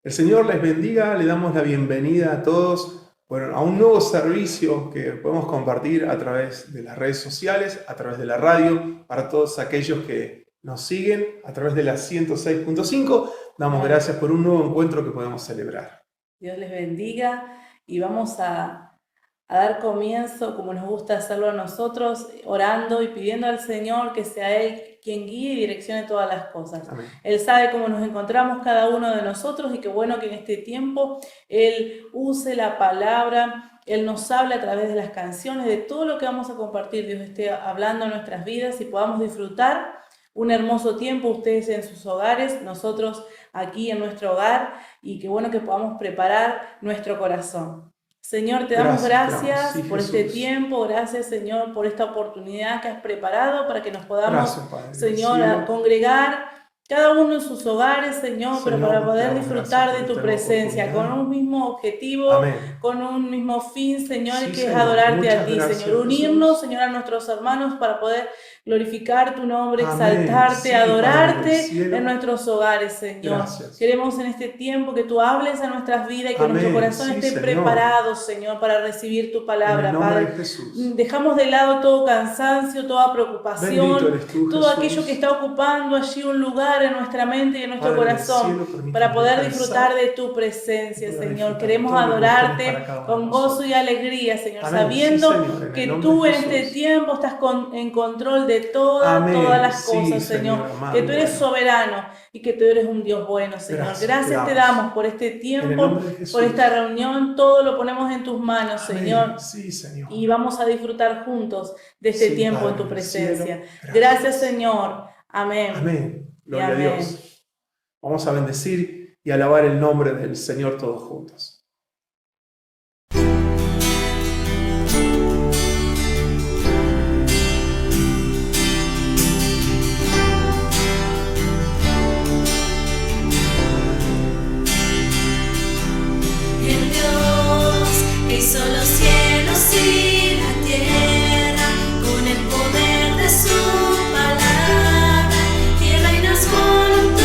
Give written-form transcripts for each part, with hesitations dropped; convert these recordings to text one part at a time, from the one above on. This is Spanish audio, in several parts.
El Señor les bendiga, le damos la bienvenida a todos, a un nuevo servicio que podemos compartir a través de las redes sociales, a través de la radio, para todos aquellos que nos siguen a través de la 106.5. Damos gracias por un nuevo encuentro que podemos celebrar. Dios les bendiga y vamos a dar comienzo, como nos gusta hacerlo a nosotros, orando y pidiendo al Señor que sea Él quien guíe y direccione todas las cosas. Amén. Él sabe cómo nos encontramos cada uno de nosotros y qué bueno que en este tiempo Él use la palabra, Él nos habla a través de las canciones, de todo lo que vamos a compartir. Dios esté hablando en nuestras vidas y podamos disfrutar un hermoso tiempo, ustedes en sus hogares, nosotros aquí en nuestro hogar, y qué bueno que podamos preparar nuestro corazón. Señor, te damos gracias por este tiempo, gracias Señor por esta oportunidad que has preparado para que nos podamos, Señor, congregar cada uno en sus hogares, Señor, pero para poder disfrutar de tu presencia, con un mismo objetivo, Amén. Con un mismo fin, Señor, que es adorarte a ti, Señor, unirnos, Señor, a nuestros hermanos para poder glorificar tu nombre, exaltarte, adorarte en nuestros hogares, Señor. Gracias. Queremos en este tiempo que tú hables a nuestras vidas y que nuestro corazón esté preparado, Señor, para recibir tu palabra, Padre. Dejamos de lado todo cansancio, toda preocupación, todo aquello que está ocupando allí un lugar en nuestra mente y en nuestro corazón, para poder disfrutar de tu presencia, Señor. Queremos adorarte con gozo y alegría, Señor, sabiendo que tú en este tiempo estás en control de todas las cosas, Señor, que tú eres soberano y que tú eres un Dios bueno, Señor. Gracias te damos por este tiempo, por esta reunión, todo lo ponemos en tus manos, Señor. Sí, Señor. Y vamos a disfrutar juntos de este tiempo en tu presencia. Gracias, Señor. Amén. Amén. Gloria a Dios. Vamos a bendecir y alabar el nombre del Señor todos juntos. Hizo los cielos y la tierra con el poder de su palabra y reinas con autoridad.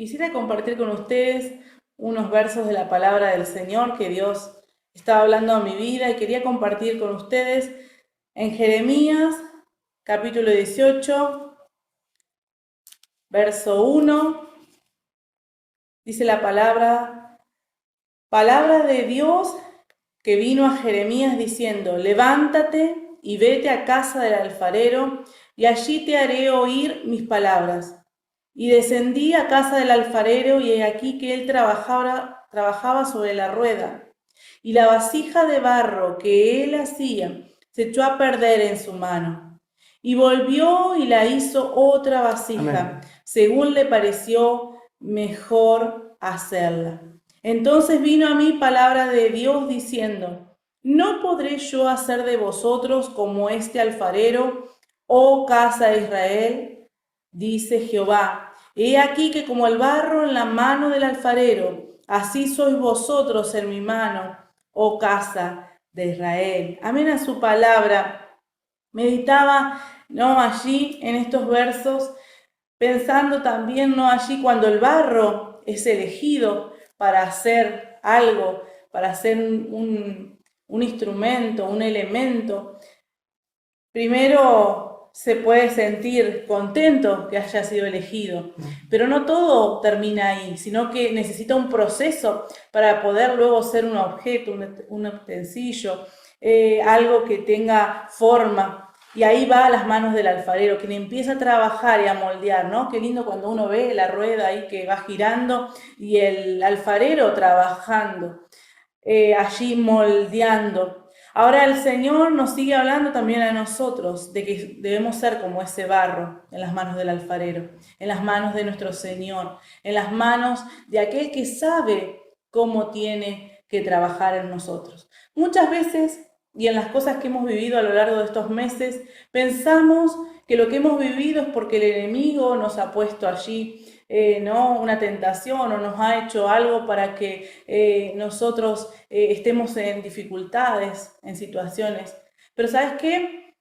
quisiera compartir con ustedes unos versos de la palabra del Señor que Dios estaba hablando a mi vida y quería compartir con ustedes en Jeremías, capítulo 18, verso 1. Dice la palabra de Dios que vino a Jeremías diciendo: levántate y vete a casa del alfarero, y allí te haré oír mis palabras. Y descendí a casa del alfarero, y he aquí que él trabajaba sobre la rueda. Y la vasija de barro que él hacía se echó a perder en su mano. Y volvió y la hizo otra vasija, según le pareció mejor hacerla. Entonces vino a mí palabra de Dios diciendo: ¿no podré yo hacer de vosotros como este alfarero, oh casa de Israel? Dice Jehová: he aquí que como el barro en la mano del alfarero, así sois vosotros en mi mano, oh casa de Israel. Amén a su palabra. Meditaba, allí en estos versos, pensando también, allí cuando el barro es elegido para hacer algo, para hacer un instrumento, un elemento. Primero se puede sentir contento que haya sido elegido, pero no todo termina ahí, sino que necesita un proceso para poder luego ser un objeto, un utensilio, algo que tenga forma. Y ahí va a las manos del alfarero, quien empieza a trabajar y a moldear, ¿no? Qué lindo cuando uno ve la rueda ahí que va girando y el alfarero trabajando, allí moldeando. Ahora el Señor nos sigue hablando también a nosotros de que debemos ser como ese barro en las manos del alfarero, en las manos de nuestro Señor, en las manos de aquel que sabe cómo tiene que trabajar en nosotros. Muchas veces, y en las cosas que hemos vivido a lo largo de estos meses, pensamos que lo que hemos vivido es porque el enemigo nos ha puesto allí una tentación o nos ha hecho algo para que nosotros estemos en dificultades, en situaciones. Pero ¿sabes qué?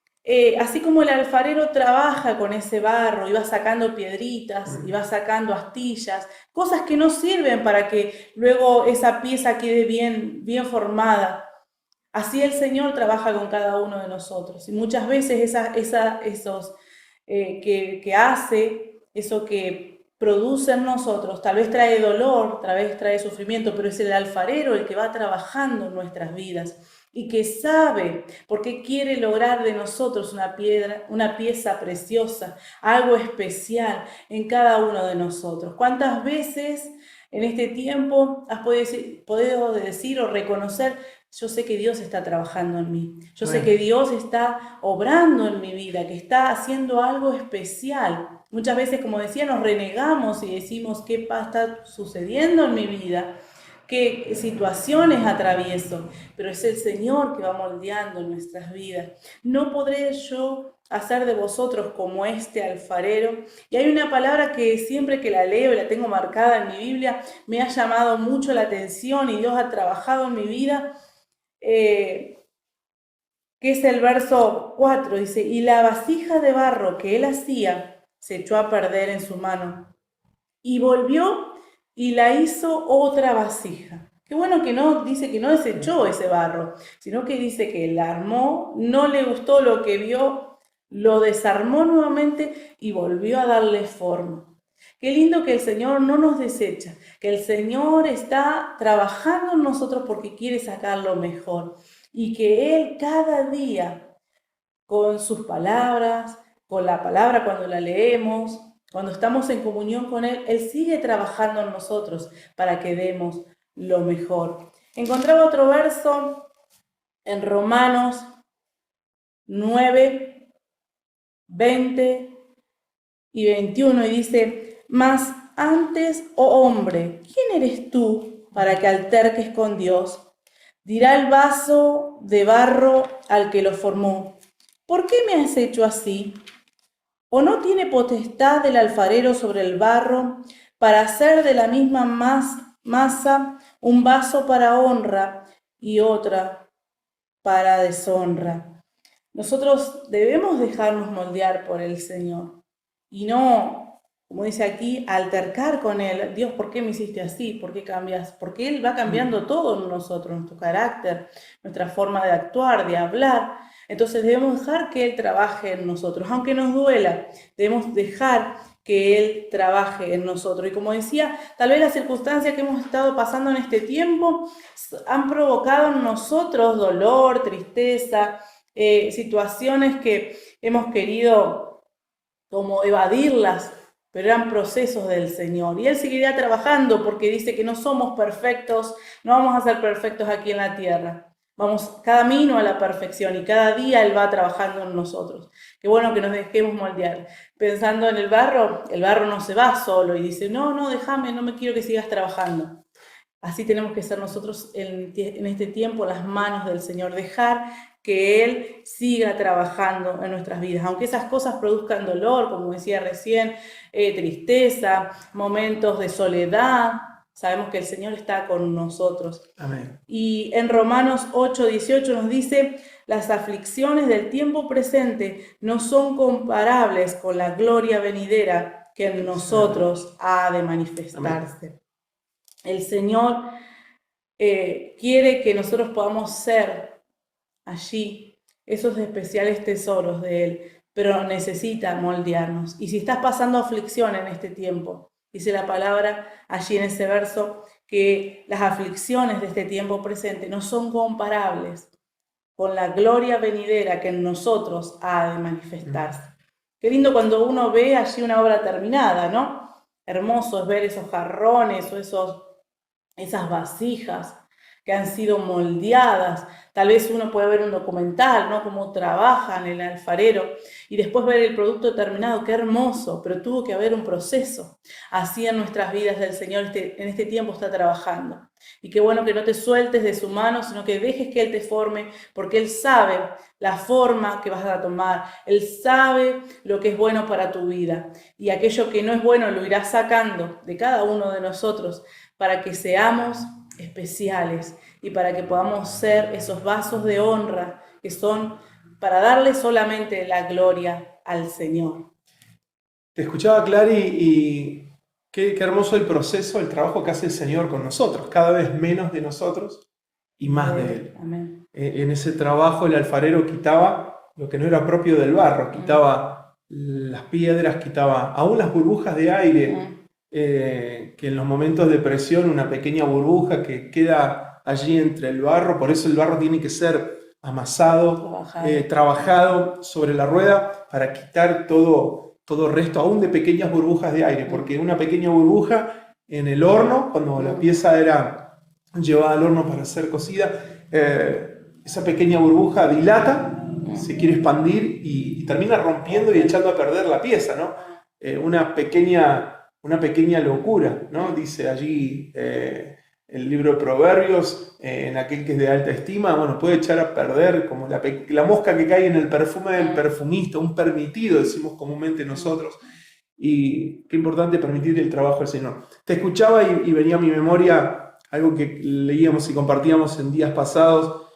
Así como el alfarero trabaja con ese barro y va sacando piedritas y va sacando astillas, cosas que no sirven para que luego esa pieza quede bien formada, así el Señor trabaja con cada uno de nosotros. Y muchas veces que hace, eso que produce en nosotros, tal vez trae dolor, tal vez trae sufrimiento, pero es el alfarero el que va trabajando en nuestras vidas y que sabe por qué quiere lograr de nosotros una pieza preciosa, algo especial en cada uno de nosotros. ¿Cuántas veces en este tiempo has podido decir o reconocer: yo sé que Dios está trabajando en mí, yo sé que Dios está obrando en mi vida, que está haciendo algo especial? Muchas veces, como decía, nos renegamos y decimos: ¿qué está sucediendo en mi vida? ¿Qué situaciones atravieso? Pero es el Señor que va moldeando nuestras vidas. No podré yo hacer de vosotros como este alfarero. Y hay una palabra que siempre que la leo y la tengo marcada en mi Biblia, me ha llamado mucho la atención y Dios ha trabajado en mi vida, que es el verso 4, dice: y la vasija de barro que él hacía se echó a perder en su mano, y volvió y la hizo otra vasija. Qué bueno que no dice que no desechó ese barro, sino que dice que la armó, no le gustó lo que vio, lo desarmó nuevamente y volvió a darle forma. Qué lindo que el Señor no nos desecha, que el Señor está trabajando en nosotros porque quiere sacar lo mejor y que Él cada día, con sus palabras, con la palabra cuando la leemos, cuando estamos en comunión con Él, Él sigue trabajando en nosotros para que demos lo mejor. Encontraba otro verso en Romanos 9, 20 y 21 y dice: mas antes, oh hombre, ¿quién eres tú para que alterques con Dios? Dirá el vaso de barro al que lo formó: ¿por qué me has hecho así? ¿O no tiene potestad el alfarero sobre el barro para hacer de la misma masa un vaso para honra y otra para deshonra? Nosotros debemos dejarnos moldear por el Señor y no como dice aquí, altercar con Él. Dios, ¿por qué me hiciste así? ¿Por qué cambias? Porque Él va cambiando todo en nosotros, nuestro carácter, nuestra forma de actuar, de hablar. Entonces debemos dejar que Él trabaje en nosotros, aunque nos duela, debemos dejar que Él trabaje en nosotros. Y como decía, tal vez las circunstancias que hemos estado pasando en este tiempo han provocado en nosotros dolor, tristeza, situaciones que hemos querido como evadirlas, pero eran procesos del Señor. Y Él seguirá trabajando porque dice que no somos perfectos, no vamos a ser perfectos aquí en la tierra. Vamos camino a la perfección y cada día Él va trabajando en nosotros. Qué bueno que nos dejemos moldear. Pensando en el barro no se va solo y dice, no, déjame, no me quiero que sigas trabajando. Así tenemos que ser nosotros en este tiempo las manos del Señor, dejar que Él siga trabajando en nuestras vidas, aunque esas cosas produzcan dolor, como decía recién, tristeza, momentos de soledad, sabemos que el Señor está con nosotros. Amén. Y en Romanos 8:18 nos dice, las aflicciones del tiempo presente no son comparables con la gloria venidera que en nosotros ha de manifestarse. Amén. El Señor quiere que nosotros podamos ser allí esos especiales tesoros de Él, pero necesita moldearnos. Y si estás pasando aflicción en este tiempo, dice la palabra allí en ese verso, que las aflicciones de este tiempo presente no son comparables con la gloria venidera que en nosotros ha de manifestarse. Qué lindo cuando uno ve allí una obra terminada, ¿no? Hermoso es ver esos jarrones o esas vasijas que han sido moldeadas. Tal vez uno puede ver un documental, ¿no? Cómo trabajan el alfarero y después ver el producto terminado. Qué hermoso, pero tuvo que haber un proceso. Así en nuestras vidas el Señor en este tiempo está trabajando. Y qué bueno que no te sueltes de su mano, sino que dejes que Él te forme, porque Él sabe la forma que vas a tomar. Él sabe lo que es bueno para tu vida. Y aquello que no es bueno lo irá sacando de cada uno de nosotros para que seamos especiales y para que podamos ser esos vasos de honra que son para darle solamente la gloria al Señor. Te escuchaba, Clary, y qué hermoso el proceso, el trabajo que hace el Señor con nosotros, cada vez menos de nosotros y más de Él. Amén. En ese trabajo el alfarero quitaba lo que no era propio del barro, quitaba las piedras, quitaba aún las burbujas de aire, que en los momentos de presión, una pequeña burbuja que queda allí entre el barro, por eso el barro tiene que ser amasado, trabajado sobre la rueda para quitar todo resto, aún de pequeñas burbujas de aire, porque una pequeña burbuja en el horno, cuando la pieza era llevada al horno para ser cocida, esa pequeña burbuja dilata, se quiere expandir y termina rompiendo y echando a perder la pieza, ¿no? Una pequeña locura, ¿no? Dice allí el libro de Proverbios, en aquel que es de alta estima, bueno, puede echar a perder como la mosca que cae en el perfume del perfumista, un permitido, decimos comúnmente nosotros. Y qué importante permitir el trabajo del Señor. Te escuchaba y venía a mi memoria algo que leíamos y compartíamos en días pasados,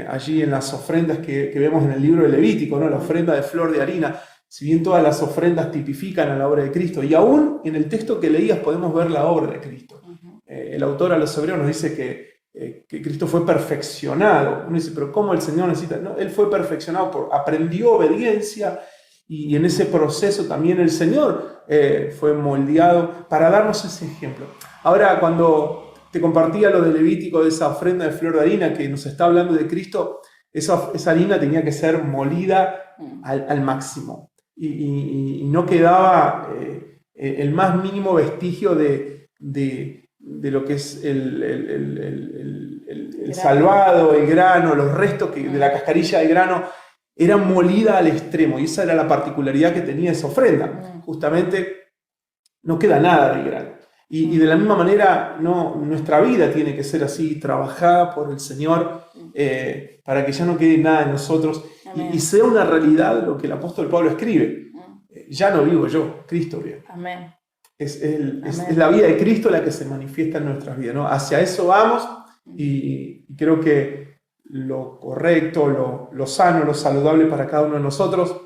allí en las ofrendas que vemos en el libro de Levítico, ¿no? La ofrenda de flor de harina. Si bien todas las ofrendas tipifican a la obra de Cristo, y aún en el texto que leías podemos ver la obra de Cristo. El autor a los Hebreos nos dice que Cristo fue perfeccionado. Uno dice, pero ¿cómo el Señor necesita? No, Él fue perfeccionado, aprendió obediencia, y en ese proceso también el Señor fue moldeado para darnos ese ejemplo. Ahora, cuando te compartía lo de Levítico, de esa ofrenda de flor de harina que nos está hablando de Cristo, esa harina tenía que ser molida al máximo. Y no quedaba el más mínimo vestigio de lo que es el salvado, el grano, los restos de la cascarilla del grano, era molida al extremo. Y esa era la particularidad que tenía esa ofrenda. Justamente no queda nada del grano. Y de la misma manera nuestra vida tiene que ser así, trabajada por el Señor, para que ya no quede nada en nosotros y sea una realidad lo que el apóstol Pablo escribe. Ya no vivo yo, Cristo vive. Amén. Es la vida de Cristo la que se manifiesta en nuestras vidas, ¿no? Hacia eso vamos y creo que lo correcto, lo sano, lo saludable para cada uno de nosotros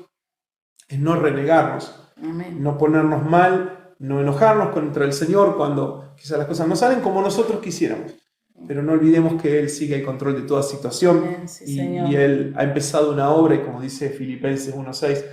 es no renegarnos, no ponernos mal no enojarnos contra el Señor cuando quizás las cosas no salen como nosotros quisiéramos. Pero no olvidemos que Él sigue el control de toda situación. Sí, y Él ha empezado una obra y como dice Filipenses 1:6,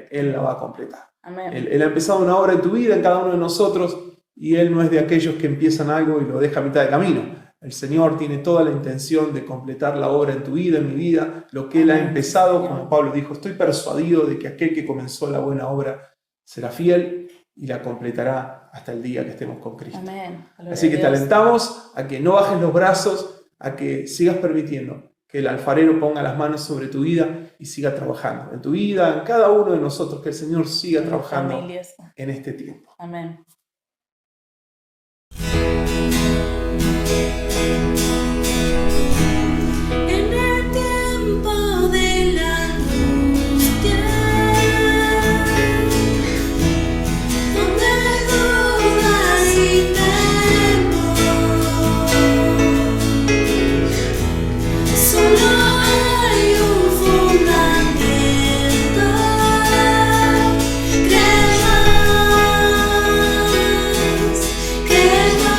Él la va a completar. Amén. Él ha empezado una obra en tu vida, en cada uno de nosotros, y Él no es de aquellos que empiezan algo y lo deja a mitad de camino. El Señor tiene toda la intención de completar la obra en tu vida, en mi vida, lo que Él ha empezado, como Pablo dijo, estoy persuadido de que aquel que comenzó la buena obra será fiel y la completará hasta el día que estemos con Cristo. Amén. Así que te alentamos a que no bajes los brazos, a que sigas permitiendo que el alfarero ponga las manos sobre tu vida y siga trabajando en tu vida, en cada uno de nosotros, que el Señor siga trabajando en este tiempo. Amén. En el tiempo de la angustia, donde hay dudas y temor, solo hay un fundamento. Creerás, creerás.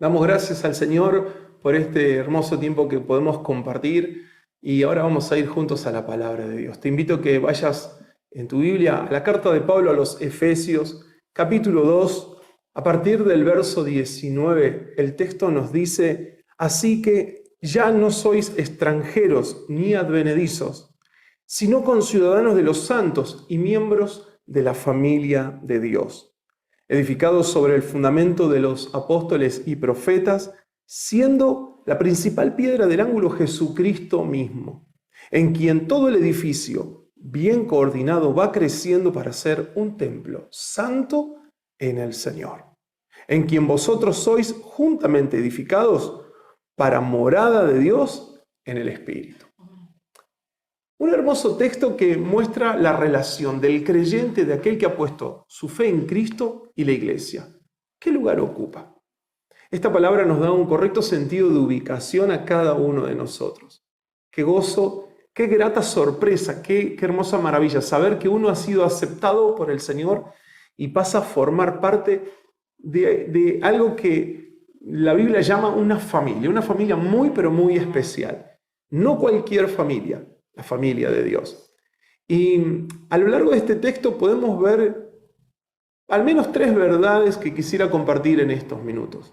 Damos gracias al Señor por este hermoso tiempo que podemos compartir y ahora vamos a ir juntos a la palabra de Dios. Te invito a que vayas en tu Biblia a la carta de Pablo a los Efesios, capítulo 2, a partir del verso 19. El texto nos dice: así que ya no sois extranjeros ni advenedizos, sino conciudadanos de los santos y miembros de la familia de Dios, edificados sobre el fundamento de los apóstoles y profetas, siendo la principal piedra del ángulo Jesucristo mismo, en quien todo el edificio, bien coordinado, va creciendo para ser un templo santo en el Señor, en quien vosotros sois juntamente edificados para morada de Dios en el Espíritu. Un hermoso texto que muestra la relación del creyente, de aquel que ha puesto su fe en Cristo, y la iglesia. ¿Qué lugar ocupa? Esta palabra nos da un correcto sentido de ubicación a cada uno de nosotros. Qué gozo, qué grata sorpresa, qué hermosa maravilla saber que uno ha sido aceptado por el Señor y pasa a formar parte de algo que la Biblia llama una familia muy pero muy especial. No cualquier familia, la familia de Dios. Y a lo largo de este texto podemos ver al menos 3 verdades que quisiera compartir en estos minutos.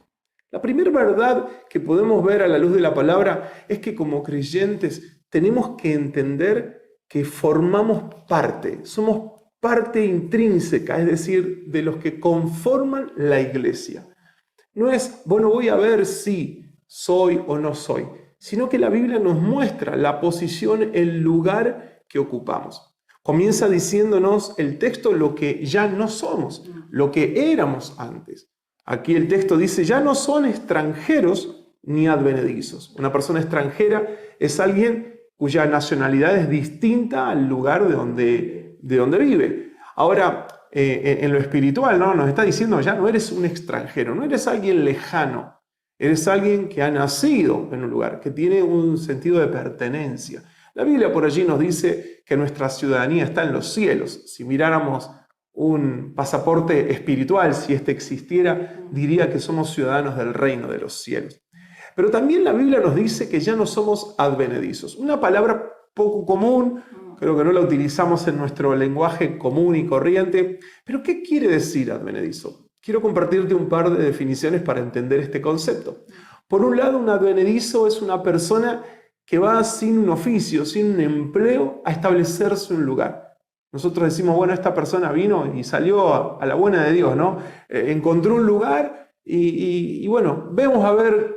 La primera verdad que podemos ver a la luz de la palabra es que como creyentes tenemos que entender que formamos parte, somos parte intrínseca, es decir, de los que conforman la iglesia. No es, bueno, voy a ver si soy o no soy, sino que la Biblia nos muestra la posición, el lugar que ocupamos. Comienza diciéndonos el texto lo que ya no somos, lo que éramos antes. Aquí el texto dice: ya no son extranjeros ni advenedizos. Una persona extranjera es alguien cuya nacionalidad es distinta al lugar de donde vive. Ahora, en lo espiritual, ¿no? Nos está diciendo: ya no eres un extranjero, no eres alguien lejano, eres alguien que ha nacido en un lugar, que tiene un sentido de pertenencia. La Biblia por allí nos dice que nuestra ciudadanía está en los cielos. Si miráramos un pasaporte espiritual, si este existiera, diría que somos ciudadanos del reino de los cielos. Pero también la Biblia nos dice que ya no somos advenedizos. Una palabra poco común, creo que no la utilizamos en nuestro lenguaje común y corriente. Pero ¿qué quiere decir advenedizo? Quiero compartirte un par de definiciones para entender este concepto. Por un lado, un advenedizo es una persona que va sin un oficio, sin un empleo, a establecerse un lugar. Nosotros decimos, bueno, esta persona vino y salió a la buena de Dios, ¿no? Encontró un lugar y bueno, vemos a ver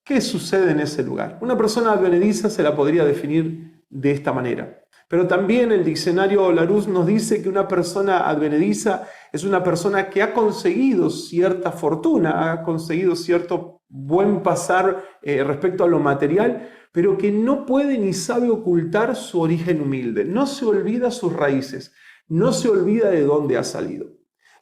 qué sucede en ese lugar. Una persona advenediza se la podría definir de esta manera. Pero también el diccionario Larousse nos dice que una persona advenediza es una persona que ha conseguido cierta fortuna, ha conseguido cierto buen pasar respecto a lo material, pero que no puede ni sabe ocultar su origen humilde, no se olvida sus raíces, no se olvida de dónde ha salido.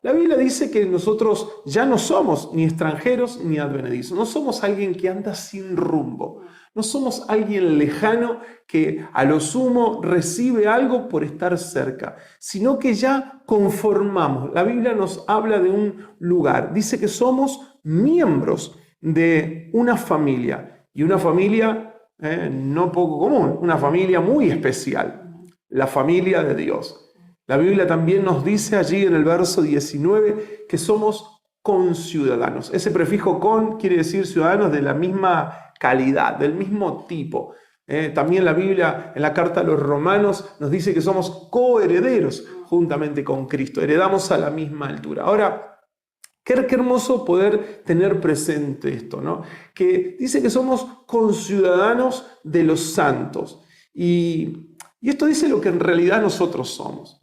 La Biblia dice que nosotros ya no somos ni extranjeros ni advenedizos, no somos alguien que anda sin rumbo, no somos alguien lejano que a lo sumo recibe algo por estar cerca, sino que ya conformamos. La Biblia nos habla de un lugar, dice que somos miembros de una familia, y una familia no poco común, una familia muy especial, la familia de Dios. La Biblia también nos dice allí en el verso 19 que somos conciudadanos. Ese prefijo con quiere decir ciudadanos de la misma calidad, del mismo tipo. También la Biblia en la carta a los Romanos nos dice que somos coherederos juntamente con Cristo, heredamos a la misma altura. Ahora, qué hermoso poder tener presente esto, ¿no? Que dice que somos conciudadanos de los santos. Y esto dice lo que en realidad nosotros somos.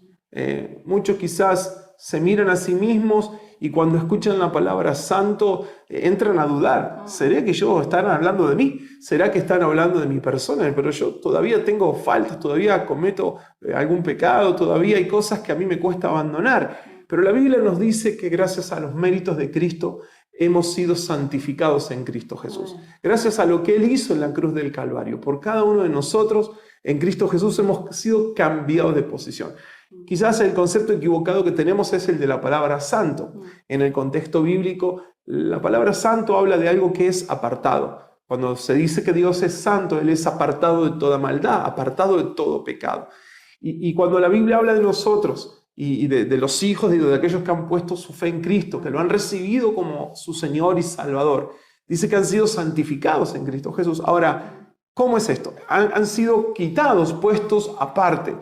Muchos quizás se miran a sí mismos y cuando escuchan la palabra santo entran a dudar. ¿Será que están hablando de mí? ¿Será que están hablando de mi persona? Pero yo todavía tengo faltas, todavía cometo algún pecado, todavía hay cosas que a mí me cuesta abandonar. Pero la Biblia nos dice que gracias a los méritos de Cristo hemos sido santificados en Cristo Jesús. Gracias a lo que Él hizo en la cruz del Calvario. Por cada uno de nosotros, en Cristo Jesús hemos sido cambiados de posición. Quizás el concepto equivocado que tenemos es el de la palabra santo. En el contexto bíblico, la palabra santo habla de algo que es apartado. Cuando se dice que Dios es santo, Él es apartado de toda maldad, apartado de todo pecado. Y cuando la Biblia habla de nosotros y de los hijos de aquellos que han puesto su fe en Cristo, que lo han recibido como su Señor y Salvador, dice que han sido santificados en Cristo Jesús. Ahora, ¿cómo es esto? Han sido quitados, puestos aparte.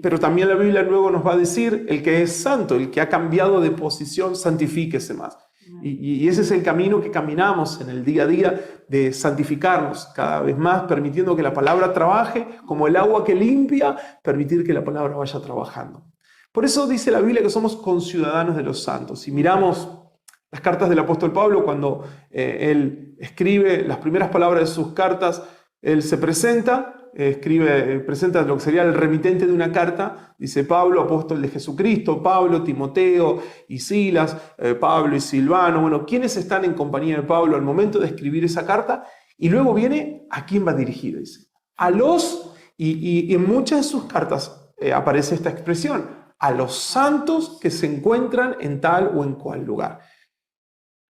Pero también la Biblia luego nos va a decir, el que es santo, el que ha cambiado de posición, santifíquese más. Y ese es el camino que caminamos en el día a día, de santificarnos cada vez más, permitiendo que la palabra trabaje como el agua que limpia, permitir que la palabra vaya trabajando. Por eso dice la Biblia que somos conciudadanos de los santos. Si miramos las cartas del apóstol Pablo, cuando él escribe las primeras palabras de sus cartas, él se presenta, presenta lo que sería el remitente de una carta, dice Pablo, apóstol de Jesucristo, Pablo, Timoteo y Silas, Pablo y Silvano, bueno, ¿quiénes están en compañía de Pablo al momento de escribir esa carta? Y luego viene a quién va dirigida, dice, a los, y en muchas de sus cartas aparece esta expresión, a los santos que se encuentran en tal o en cual lugar.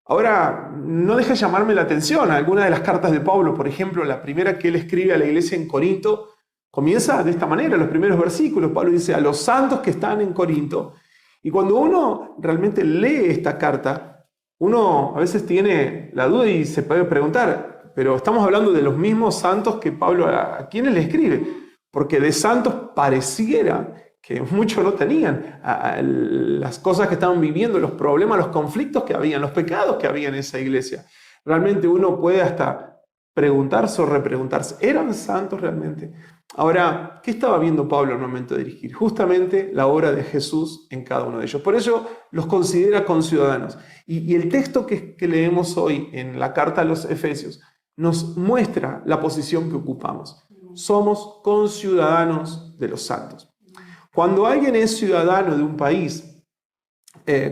Ahora, no deja de llamarme la atención alguna de las cartas de Pablo, por ejemplo, la primera que él escribe a la iglesia en Corinto, comienza de esta manera, los primeros versículos. Pablo dice, a los santos que están en Corinto. Y cuando uno realmente lee esta carta, uno a veces tiene la duda y se puede preguntar, pero estamos hablando de los mismos santos que Pablo, ¿a quiénes le escribe? Porque de santos pareciera que muchos no tenían, las cosas que estaban viviendo, los problemas, los conflictos que habían, los pecados que había en esa iglesia. Realmente uno puede hasta preguntarse o repreguntarse, ¿eran santos realmente? Ahora, ¿qué estaba viendo Pablo al momento de dirigir? Justamente la obra de Jesús en cada uno de ellos. Por ello los considera conciudadanos. Y el texto que leemos hoy en la carta a los Efesios nos muestra la posición que ocupamos. Somos conciudadanos de los santos. Cuando alguien es ciudadano de un país,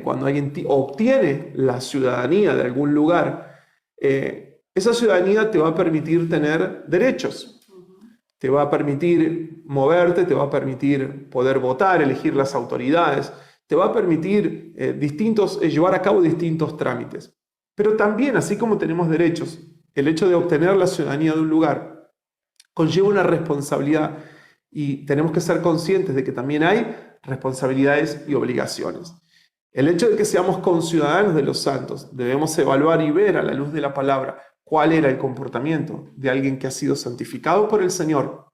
cuando alguien obtiene la ciudadanía de algún lugar, esa ciudadanía te va a permitir tener derechos, te va a permitir moverte, te va a permitir poder votar, elegir las autoridades, te va a permitir llevar a cabo distintos trámites. Pero también, así como tenemos derechos, el hecho de obtener la ciudadanía de un lugar conlleva una responsabilidad. Y tenemos que ser conscientes de que también hay responsabilidades y obligaciones. El hecho de que seamos conciudadanos de los santos, debemos evaluar y ver a la luz de la palabra cuál era el comportamiento de alguien que ha sido santificado por el Señor.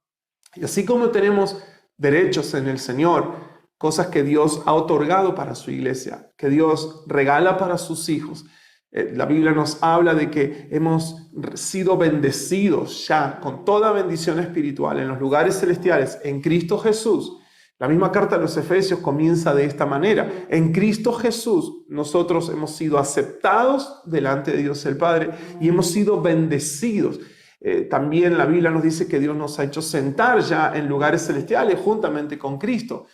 Y así como tenemos derechos en el Señor, cosas que Dios ha otorgado para su iglesia, que Dios regala para sus hijos, la Biblia nos habla de que hemos sido bendecidos ya con toda bendición espiritual en los lugares celestiales en Cristo Jesús. La misma carta a los Efesios comienza de esta manera. En Cristo Jesús nosotros hemos sido aceptados delante de Dios el Padre y hemos sido bendecidos. También la Biblia nos dice que Dios nos ha hecho sentar ya en lugares celestiales juntamente con Cristo.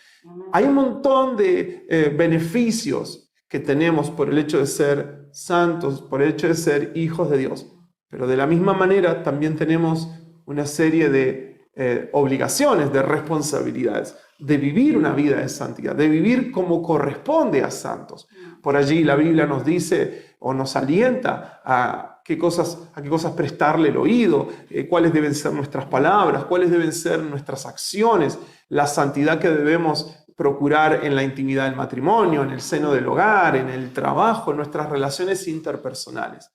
Hay un montón de beneficios que tenemos por el hecho de ser santos, por el hecho de ser hijos de Dios. Pero de la misma manera también tenemos una serie de obligaciones, de responsabilidades, de vivir una vida de santidad, de vivir como corresponde a santos. Por allí la Biblia nos dice o nos alienta a qué cosas prestarle el oído, cuáles deben ser nuestras palabras, cuáles deben ser nuestras acciones, la santidad que debemos procurar en la intimidad del matrimonio, en el seno del hogar, en el trabajo, en nuestras relaciones interpersonales.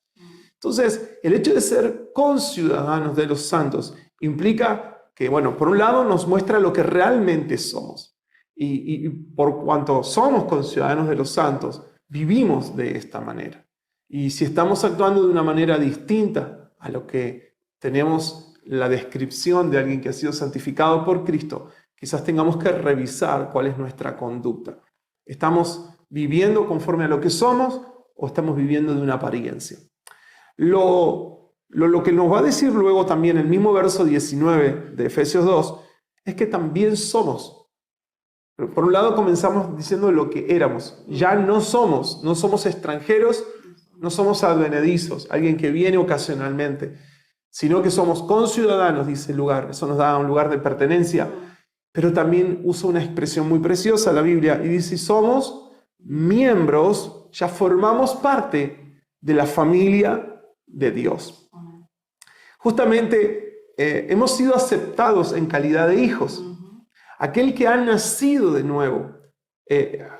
Entonces, el hecho de ser conciudadanos de los santos implica que, bueno, por un lado nos muestra lo que realmente somos. Y por cuanto somos conciudadanos de los santos, vivimos de esta manera. Y si estamos actuando de una manera distinta a lo que tenemos la descripción de alguien que ha sido santificado por Cristo, quizás tengamos que revisar cuál es nuestra conducta. ¿Estamos viviendo conforme a lo que somos o estamos viviendo de una apariencia? Lo que nos va a decir luego también el mismo verso 19 de Efesios 2 es que también somos. Por un lado comenzamos diciendo lo que éramos. Ya no somos extranjeros, no somos advenedizos, alguien que viene ocasionalmente, sino que somos conciudadanos, dice el lugar. Eso nos da un lugar de pertenencia. pero también usa una expresión muy preciosa la Biblia y dice, somos miembros, ya formamos parte de la familia de Dios. Justamente hemos sido aceptados en calidad de hijos. Aquel que ha nacido de nuevo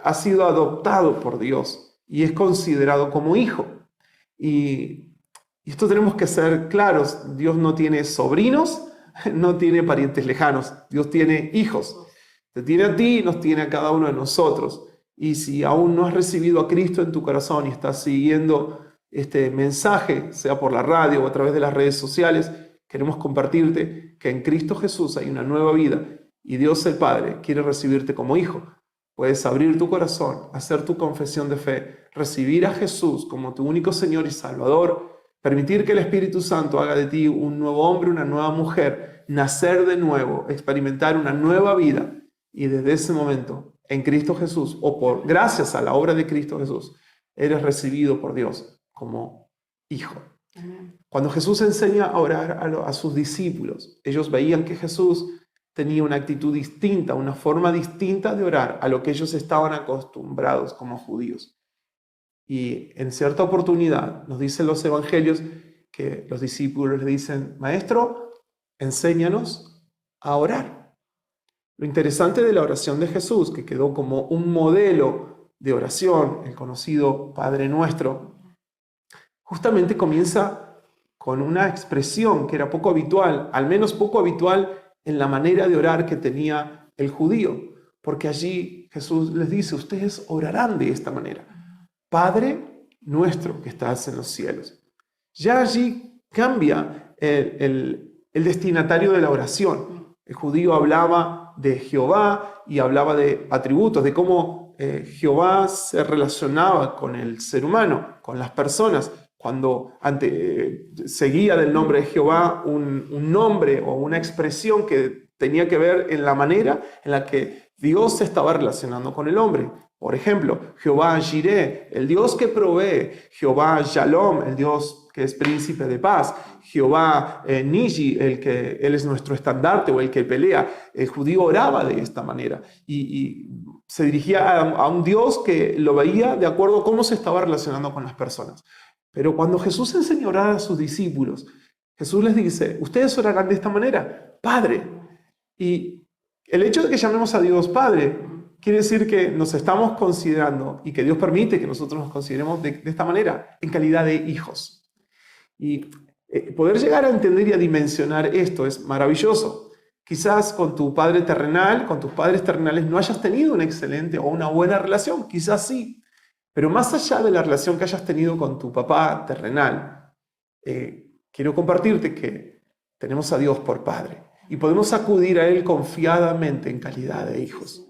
ha sido adoptado por Dios y es considerado como hijo. Y esto tenemos que ser claros, Dios no tiene sobrinos, no tiene parientes lejanos, Dios tiene hijos. Te tiene a ti y nos tiene a cada uno de nosotros. Y si aún no has recibido a Cristo en tu corazón y estás siguiendo este mensaje, sea por la radio o a través de las redes sociales, queremos compartirte que en Cristo Jesús hay una nueva vida y Dios el Padre quiere recibirte como hijo. Puedes abrir tu corazón, hacer tu confesión de fe, recibir a Jesús como tu único Señor y Salvador, permitir que el Espíritu Santo haga de ti un nuevo hombre, una nueva mujer, nacer de nuevo, experimentar una nueva vida y desde ese momento en Cristo Jesús o gracias a la obra de Cristo Jesús eres recibido por Dios como hijo. Amén. Cuando Jesús enseña a orar a sus discípulos, ellos veían que Jesús tenía una actitud distinta, una forma distinta de orar a lo que ellos estaban acostumbrados como judíos. Y en cierta oportunidad nos dicen los evangelios que los discípulos le dicen, Maestro, enséñanos a orar. Lo interesante de la oración de Jesús, que quedó como un modelo de oración, el conocido Padre Nuestro, justamente comienza con una expresión que era poco habitual, al menos poco habitual en la manera de orar que tenía el judío, porque allí Jesús les dice, ustedes orarán de esta manera. Padre nuestro que estás en los cielos. Ya allí cambia el destinatario de la oración. El judío hablaba de Jehová y hablaba de atributos, de cómo Jehová se relacionaba con el ser humano, con las personas. Cuando seguía del nombre de Jehová un nombre o una expresión que tenía que ver en la manera en la que Dios se estaba relacionando con el hombre. Por ejemplo, Jehová Jireh, el Dios que provee, Jehová Shalom, el Dios que es príncipe de paz, Jehová Niji, él es nuestro estandarte o el que pelea. El judío oraba de esta manera y se dirigía a un Dios que lo veía de acuerdo a cómo se estaba relacionando con las personas. Pero cuando Jesús enseñó a orar a sus discípulos, Jesús les dice, ustedes orarán de esta manera, Padre. Y el hecho de que llamemos a Dios Padre quiere decir que nos estamos considerando y que Dios permite que nosotros nos consideremos de esta manera, en calidad de hijos. Y poder llegar a entender y a dimensionar esto es maravilloso. Quizás con tu padre terrenal, con tus padres terrenales no hayas tenido una excelente o una buena relación, quizás sí. Pero más allá de la relación que hayas tenido con tu papá terrenal, quiero compartirte que tenemos a Dios por Padre y podemos acudir a Él confiadamente en calidad de hijos,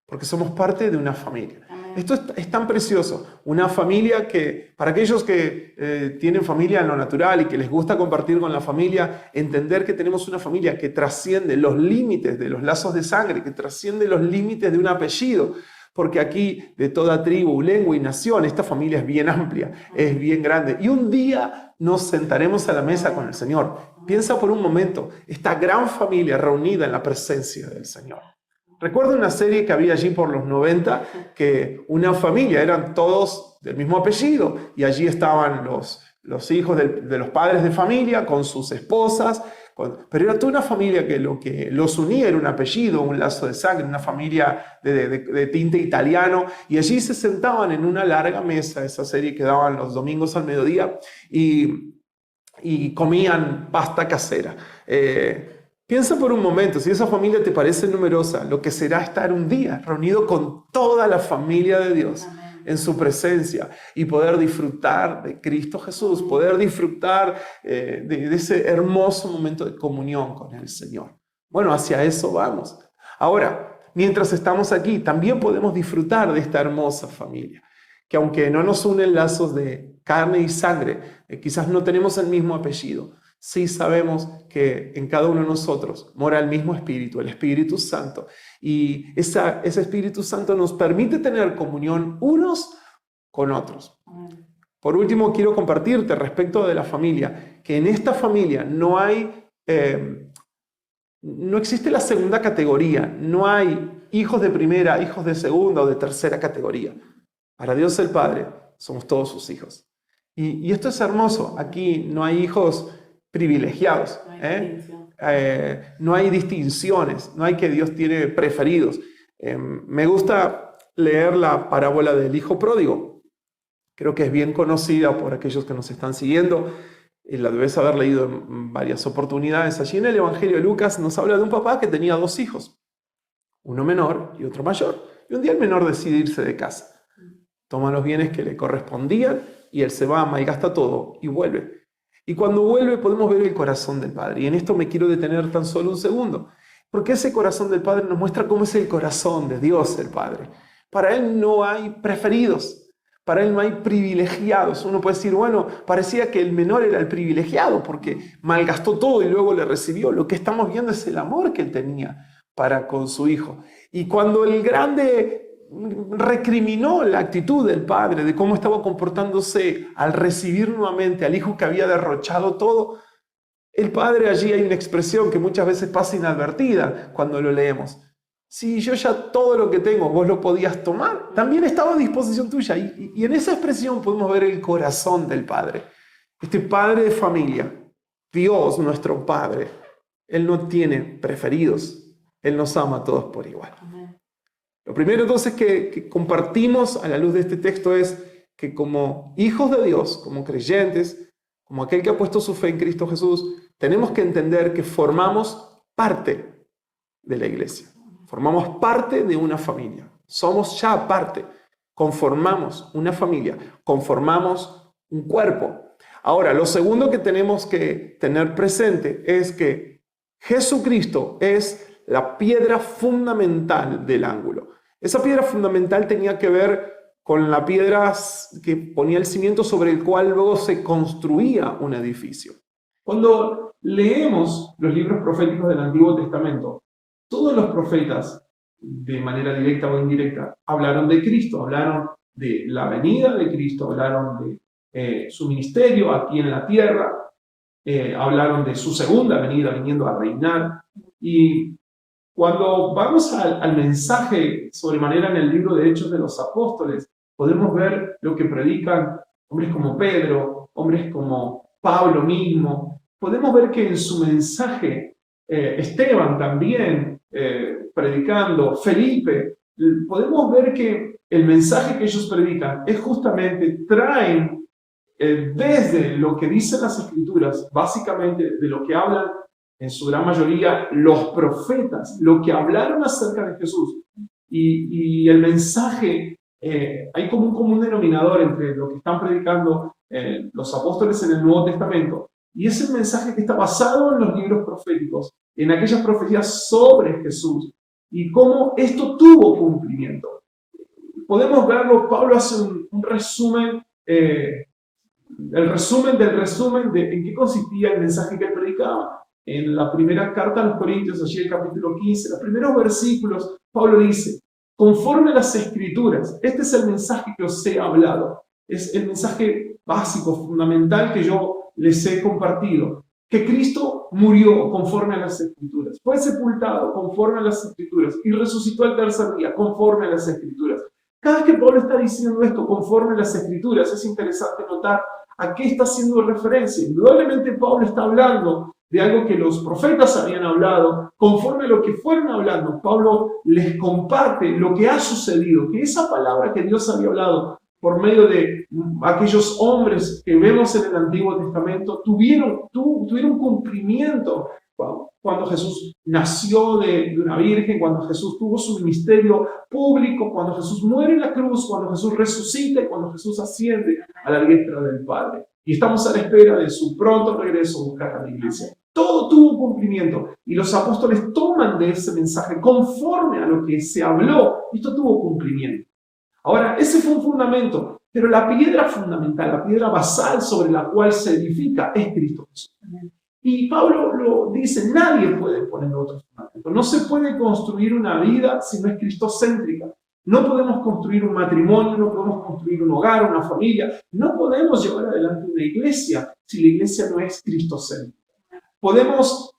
porque somos parte de una familia. Esto es tan precioso, una familia que, para aquellos que tienen familia en lo natural y que les gusta compartir con la familia, entender que tenemos una familia que trasciende los límites de los lazos de sangre, que trasciende los límites de un apellido, porque aquí de toda tribu, lengua y nación, esta familia es bien amplia, es bien grande. Y un día nos sentaremos a la mesa con el Señor. Piensa por un momento, esta gran familia reunida en la presencia del Señor. Recuerdo una serie que había allí por los 90, que una familia, eran todos del mismo apellido, y allí estaban los hijos de los padres de familia con sus esposas, pero era toda una familia que lo que los unía era un apellido, un lazo de sangre, una familia de tinte italiano, y allí se sentaban en una larga mesa, esa serie que daban los domingos al mediodía, y comían pasta casera. Piensa por un momento, si esa familia te parece numerosa, lo que será estar un día reunido con toda la familia de Dios en su presencia y poder disfrutar de Cristo Jesús, poder disfrutar de ese hermoso momento de comunión con el Señor. Bueno, hacia eso vamos. Ahora, mientras estamos aquí, también podemos disfrutar de esta hermosa familia, que aunque no nos unen lazos de carne y sangre, quizás no tenemos el mismo apellido, sí sabemos que en cada uno de nosotros mora el mismo Espíritu, el Espíritu Santo. Y ese Espíritu Santo nos permite tener comunión unos con otros. Por último, quiero compartirte respecto de la familia, que en esta familia no hay No existe la segunda categoría. No hay hijos de primera, hijos de segunda o de tercera categoría. Para Dios el Padre somos todos sus hijos. Y esto es hermoso. Aquí no hay hijos privilegiados. No hay distinciones. No hay que Dios tiene preferidos. Me gusta leer la parábola del hijo pródigo. Creo que es bien conocida por aquellos que nos están siguiendo. La debes haber leído en varias oportunidades. Allí en el Evangelio de Lucas nos habla de un papá que tenía 2 hijos. Uno menor y otro mayor. Y un día el menor decide irse de casa. Toma los bienes que le correspondían y él se va, malgasta todo y vuelve. Y cuando vuelve podemos ver el corazón del Padre. Y en esto me quiero detener tan solo un segundo. Porque ese corazón del Padre nos muestra cómo es el corazón de Dios el Padre. Para Él no hay preferidos. Para Él no hay privilegiados. Uno puede decir, bueno, parecía que el menor era el privilegiado porque malgastó todo y luego le recibió. Lo que estamos viendo es el amor que Él tenía para con su hijo. Y cuando el grande recriminó la actitud del padre, de cómo estaba comportándose al recibir nuevamente al hijo que había derrochado todo, el padre, allí hay una expresión que muchas veces pasa inadvertida cuando lo leemos. Si yo ya todo lo que tengo, vos lo podías tomar, también estaba a disposición tuya. Y en esa expresión podemos ver el corazón del Padre. Este Padre de familia, Dios nuestro Padre, Él no tiene preferidos. Él nos ama a todos por igual. Amén. Lo primero entonces que compartimos a la luz de este texto es que como hijos de Dios, como creyentes, como aquel que ha puesto su fe en Cristo Jesús, tenemos que entender que formamos parte de la iglesia. Formamos parte de una familia. Somos ya parte. Conformamos una familia. Conformamos un cuerpo. Ahora, lo segundo que tenemos que tener presente es que Jesucristo es la piedra fundamental del ángulo. Esa piedra fundamental tenía que ver con la piedra que ponía el cimiento sobre el cual luego se construía un edificio. Cuando leemos los libros proféticos del Antiguo Testamento, todos los profetas, de manera directa o indirecta, hablaron de Cristo, hablaron de la venida de Cristo, hablaron de su ministerio aquí en la tierra, hablaron de su segunda venida, viniendo a reinar. Y cuando vamos al mensaje sobremanera en el libro de Hechos de los Apóstoles, podemos ver lo que predican hombres como Pedro, hombres como Pablo mismo. Podemos ver que en su mensaje, Esteban también, predicando, Felipe, podemos ver que el mensaje que ellos predican es justamente, traen desde lo que dicen las Escrituras, básicamente de lo que hablan en su gran mayoría los profetas, lo que hablaron acerca de Jesús. Y el mensaje, hay como un común denominador entre lo que están predicando los apóstoles en el Nuevo Testamento, y es el mensaje que está basado en los libros proféticos, en aquellas profecías sobre Jesús, y cómo esto tuvo cumplimiento. Podemos verlo, Pablo hace un resumen, el resumen del resumen de en qué consistía el mensaje que él predicaba. En la primera carta a los Corintios, allí el capítulo 15, los primeros versículos, Pablo dice, conforme a las Escrituras, este es el mensaje que os he hablado, es el mensaje básico, fundamental que yo les he compartido, que Cristo murió conforme a las Escrituras, fue sepultado conforme a las Escrituras y resucitó al tercer día conforme a las Escrituras. Cada vez que Pablo está diciendo esto conforme a las Escrituras, es interesante notar a qué está haciendo referencia. Indudablemente Pablo está hablando de algo que los profetas habían hablado, conforme a lo que fueron hablando. Pablo les comparte lo que ha sucedido, que esa palabra que Dios había hablado por medio de aquellos hombres que vemos en el Antiguo Testamento, tuvieron cumplimiento cuando Jesús nació de una virgen, cuando Jesús tuvo su ministerio público, cuando Jesús muere en la cruz, cuando Jesús resucita y cuando Jesús asciende a la diestra del Padre. Y estamos a la espera de su pronto regreso a buscar a la iglesia. Todo tuvo un cumplimiento y los apóstoles toman de ese mensaje conforme a lo que se habló. Esto tuvo cumplimiento. Ahora, ese fue un fundamento, pero la piedra fundamental, la piedra basal sobre la cual se edifica es Cristo Jesús. Y Pablo lo dice, nadie puede poner otro fundamento. No se puede construir una vida si no es cristocéntrica. No podemos construir un matrimonio, no podemos construir un hogar, una familia. No podemos llevar adelante una iglesia si la iglesia no es cristocéntrica. Podemos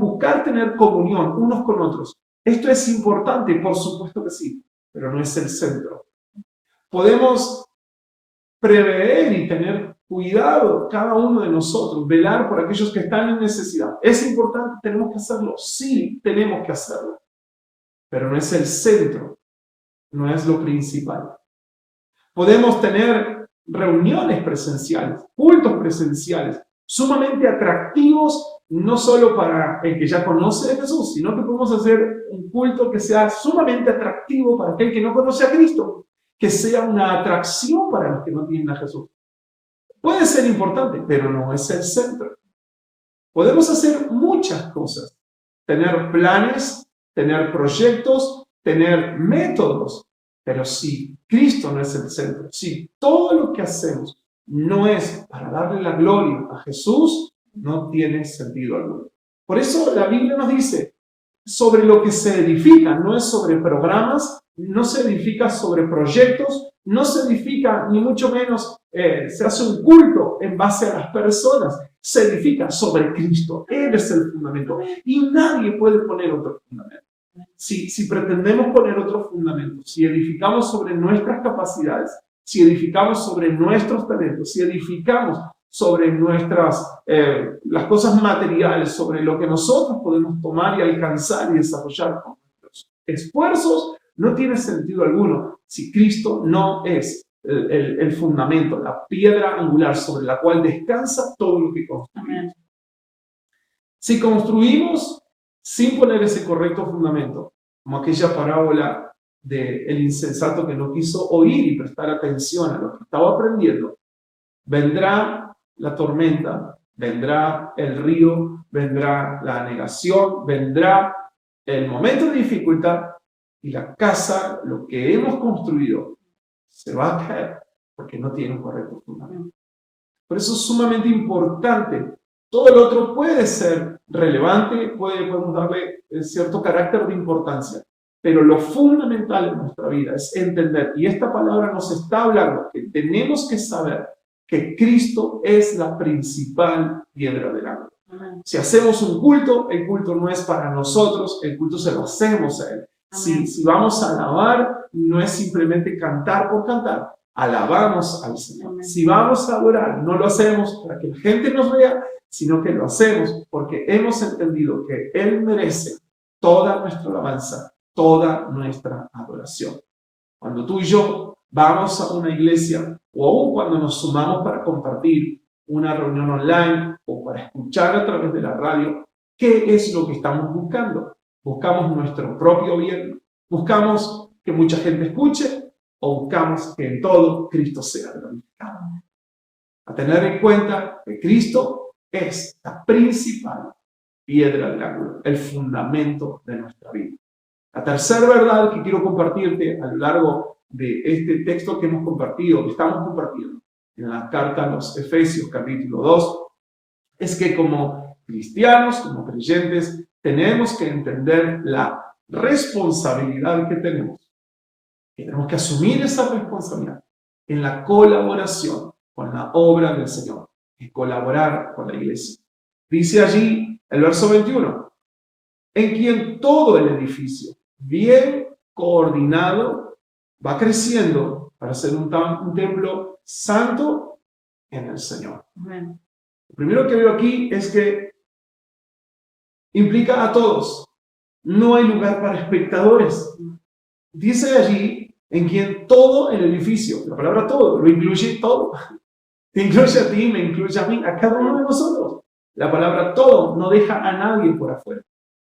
buscar tener comunión unos con otros. Esto es importante, por supuesto que sí, pero no es el centro. Podemos prever y tener cuidado cada uno de nosotros, velar por aquellos que están en necesidad. ¿Es importante? ¿Tenemos que hacerlo? Sí, tenemos que hacerlo. Pero no es el centro, no es lo principal. Podemos tener reuniones presenciales, cultos presenciales, sumamente atractivos, no solo para el que ya conoce a Jesús, sino que podemos hacer un culto que sea sumamente atractivo para aquel que no conoce a Cristo, que sea una atracción para los que no tienen a Jesús. Puede ser importante, pero no es el centro. Podemos hacer muchas cosas, tener planes, tener proyectos, tener métodos, pero si Cristo no es el centro, si todo lo que hacemos no es para darle la gloria a Jesús, no tiene sentido alguno. Por eso la Biblia nos dice, sobre lo que se edifica, no es sobre programas, no se edifica sobre proyectos, no se edifica ni mucho menos se hace un culto en base a las personas, se edifica sobre Cristo. Él es el fundamento y nadie puede poner otro fundamento. Si pretendemos poner otro fundamento, si edificamos sobre nuestras capacidades, si edificamos sobre nuestros talentos, si edificamos sobre las cosas materiales, sobre lo que nosotros podemos tomar y alcanzar y desarrollar con nuestros esfuerzos, no tiene sentido alguno si Cristo no es el fundamento, la piedra angular sobre la cual descansa todo lo que construimos. Si construimos sin poner ese correcto fundamento, como aquella parábola del insensato que no quiso oír y prestar atención a lo que estaba aprendiendo, vendrá la tormenta, vendrá el río, vendrá la negación, vendrá el momento de dificultad y la casa, lo que hemos construido, se va a caer porque no tiene un correcto fundamento. Por eso es sumamente importante. Todo lo otro puede ser relevante, podemos darle cierto carácter de importancia, pero lo fundamental en nuestra vida es entender, y esta palabra nos está hablando, que tenemos que saber que Cristo es la principal piedra del ángulo. Si hacemos un culto, el culto no es para nosotros, el culto se lo hacemos a Él. Si vamos a alabar, no es simplemente cantar por cantar, alabamos al Señor. Amén. Si vamos a adorar, no lo hacemos para que la gente nos vea, sino que lo hacemos porque hemos entendido que Él merece toda nuestra alabanza, toda nuestra adoración. Cuando tú y yo vamos a una iglesia, o aún cuando nos sumamos para compartir una reunión online o para escuchar a través de la radio, ¿qué es lo que estamos buscando? ¿Buscamos nuestro propio bien? ¿Buscamos que mucha gente escuche? ¿O buscamos que en todo Cristo sea glorificado? A tener en cuenta que Cristo es la principal piedra del ángulo, el fundamento de nuestra vida. La tercera verdad que quiero compartirte a lo largo de este texto que hemos compartido, que estamos compartiendo en la carta a los Efesios, capítulo 2, es que como cristianos, como creyentes, tenemos que entender la responsabilidad que tenemos. Tenemos que asumir esa responsabilidad en la colaboración con la obra del Señor, en colaborar con la iglesia. Dice allí el verso 21, en quien todo el edificio, bien coordinado, va creciendo para ser un templo santo en el Señor. Amén. Lo primero que veo aquí es que implica a todos. No hay lugar para espectadores. Dice allí, en quien todo el edificio, la palabra todo, lo incluye todo. Te incluye a ti, me incluye a mí, a cada uno de nosotros. La palabra todo no deja a nadie por afuera.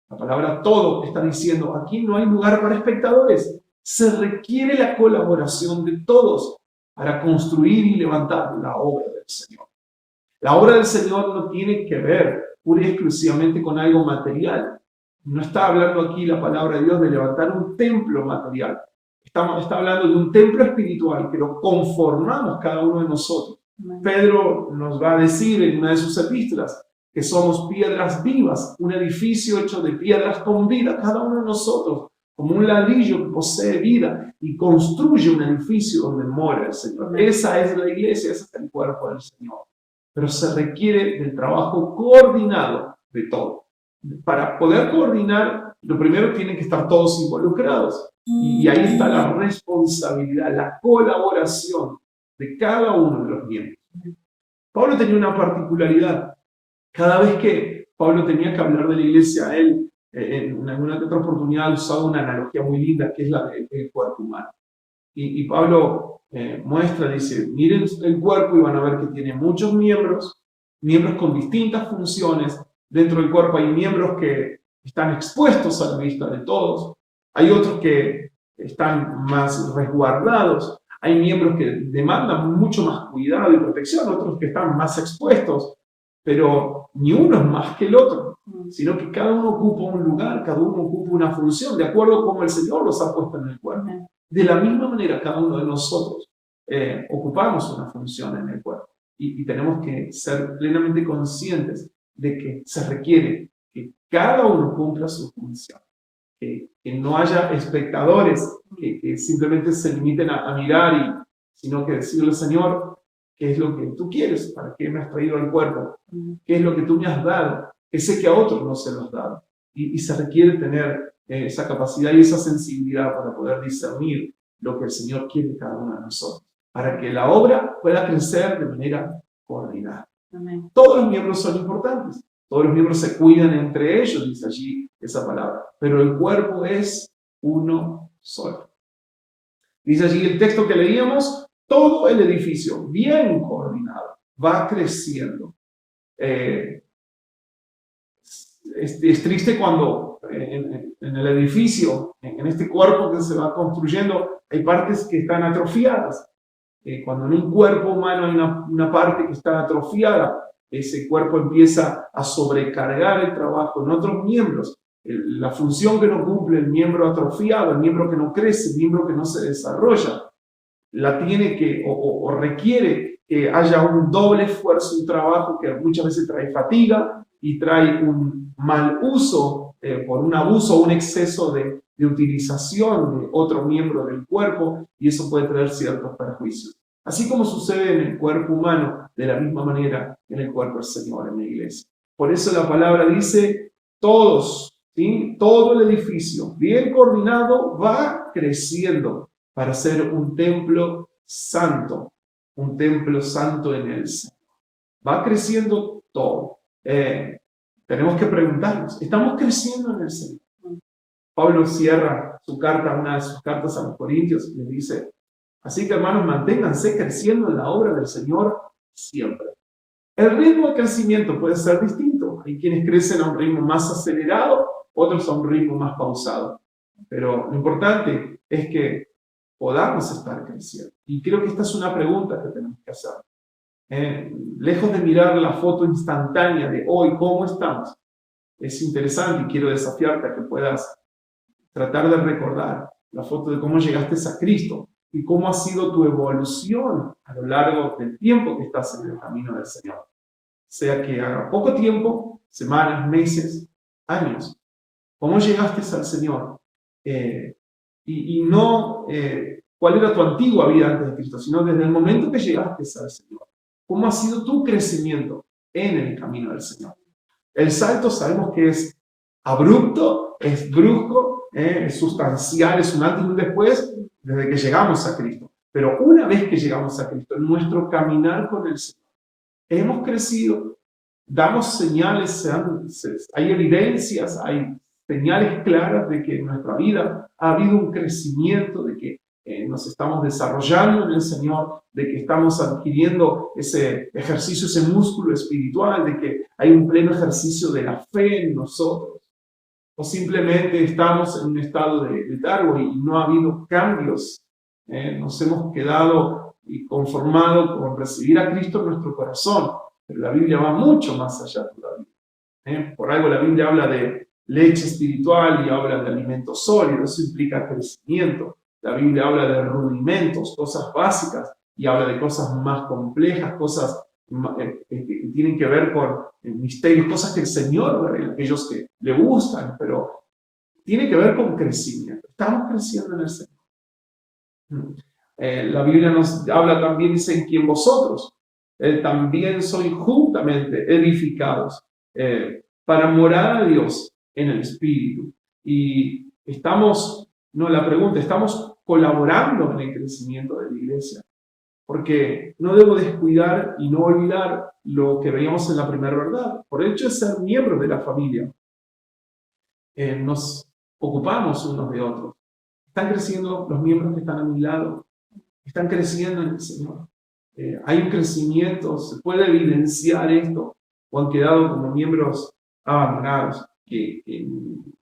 La palabra todo está diciendo, aquí no hay lugar para espectadores. Se requiere la colaboración de todos para construir y levantar la obra del Señor. La obra del Señor no tiene que ver pura y exclusivamente con algo material. No está hablando aquí la palabra de Dios de levantar un templo material. Está hablando de un templo espiritual que lo conformamos cada uno de nosotros. Amén. Pedro nos va a decir en una de sus epístolas que somos piedras vivas, un edificio hecho de piedras con vida, cada uno de nosotros, como un ladrillo que posee vida y construye un edificio donde mora el Señor. Amén. Esa es la iglesia, ese es el cuerpo del Señor. Pero se requiere del trabajo coordinado de todo. Para poder coordinar, lo primero tienen que estar todos involucrados. Y ahí está la responsabilidad, la colaboración de cada uno de los miembros. Pablo tenía una particularidad. Cada vez que Pablo tenía que hablar de la iglesia, él en alguna otra oportunidad ha usado una analogía muy linda, que es la del cuerpo humano. Y Pablo muestra, dice, miren el cuerpo y van a ver que tiene muchos miembros con distintas funciones. Dentro del cuerpo hay miembros que están expuestos a la vista de todos, hay otros que están más resguardados, hay miembros que demandan mucho más cuidado y protección, otros que están más expuestos, pero ni uno es más que el otro, sino que cada uno ocupa un lugar, cada uno ocupa una función, de acuerdo a cómo el Señor los ha puesto en el cuerpo. De la misma manera, cada uno de nosotros ocupamos una función en el cuerpo y tenemos que ser plenamente conscientes de que se requiere que cada uno cumpla su función, que no haya espectadores que simplemente se limiten a mirar, sino que decirle, Señor, ¿qué es lo que tú quieres? ¿Para qué me has traído al cuerpo? ¿Qué es lo que tú me has dado? Que sé que a otros no se los has dado. Y se requiere tener esa capacidad y esa sensibilidad para poder discernir lo que el Señor quiere de cada uno de nosotros, para que la obra pueda crecer de manera coordinada. Amén. Todos los miembros son importantes, todos los miembros se cuidan entre ellos, dice allí esa palabra, pero el cuerpo es uno solo. Dice allí el texto que leíamos, todo el edificio bien coordinado va creciendo. Es triste cuando en el edificio, en este cuerpo que se va construyendo, hay partes que están atrofiadas. Cuando en un cuerpo humano hay una parte que está atrofiada, ese cuerpo empieza a sobrecargar el trabajo en otros miembros. La función que no cumple el miembro atrofiado, el miembro que no crece, el miembro que no se desarrolla, la tiene que o requiere que haya un doble esfuerzo, un trabajo que muchas veces trae fatiga y trae un mal uso por un abuso o un exceso de utilización de otro miembro del cuerpo, y eso puede traer ciertos perjuicios. Así como sucede en el cuerpo humano, de la misma manera en el cuerpo del Señor, en la iglesia. Por eso la palabra dice, todos, ¿sí? Todo el edificio bien coordinado va creciendo para ser un templo santo en el Señor. Va creciendo todo. Tenemos que preguntarnos, ¿estamos creciendo en el Señor? Pablo cierra su carta, una de sus cartas a los Corintios, y le dice, así que hermanos, manténganse creciendo en la obra del Señor siempre. El ritmo de crecimiento puede ser distinto. Hay quienes crecen a un ritmo más acelerado, otros a un ritmo más pausado. Pero lo importante es que podamos estar creciendo. Y creo que esta es una pregunta que tenemos que hacer. Lejos de mirar la foto instantánea de hoy, ¿cómo estamos? Es interesante y quiero desafiarte a que puedas tratar de recordar la foto de cómo llegaste a Cristo y cómo ha sido tu evolución a lo largo del tiempo que estás en el camino del Señor. Sea que haga poco tiempo, semanas, meses, años. ¿Cómo llegaste al Señor? Y no cuál era tu antigua vida antes de Cristo, sino desde el momento que llegaste al Señor. ¿Cómo ha sido tu crecimiento en el camino del Señor? El salto sabemos que es abrupto, es brusco, es sustancial, es un antes y un después desde que llegamos a Cristo. Pero una vez que llegamos a Cristo, en nuestro caminar con el Señor, hemos crecido, damos señales, hay evidencias, hay señales claras de que en nuestra vida ha habido un crecimiento, de que nos estamos desarrollando en el Señor, de que estamos adquiriendo ese ejercicio, ese músculo espiritual, de que hay un pleno ejercicio de la fe en nosotros. O simplemente estamos en un estado de letargo y no ha habido cambios. Nos hemos quedado y conformado con recibir a Cristo en nuestro corazón. Pero la Biblia va mucho más allá todavía. Por algo la Biblia habla de leche espiritual y habla de alimento sólido. Eso implica crecimiento. La Biblia habla de rudimentos, cosas básicas, y habla de cosas más complejas, cosas que tienen que ver con misterios, cosas que el Señor, aquellos que le gustan, pero tiene que ver con crecimiento. Estamos creciendo en el Señor. La Biblia nos habla también, dice, en quien vosotros también sois juntamente edificados para morar a Dios en el Espíritu. Y la pregunta, ¿estamos colaborando en el crecimiento de la iglesia? Porque no debo descuidar y no olvidar lo que veíamos en la primera verdad. Por el hecho de ser miembros de la familia, nos ocupamos unos de otros. Están creciendo los miembros que están a mi lado. Están creciendo en el Señor. Hay un crecimiento, se puede evidenciar esto, o han quedado como miembros abandonados, que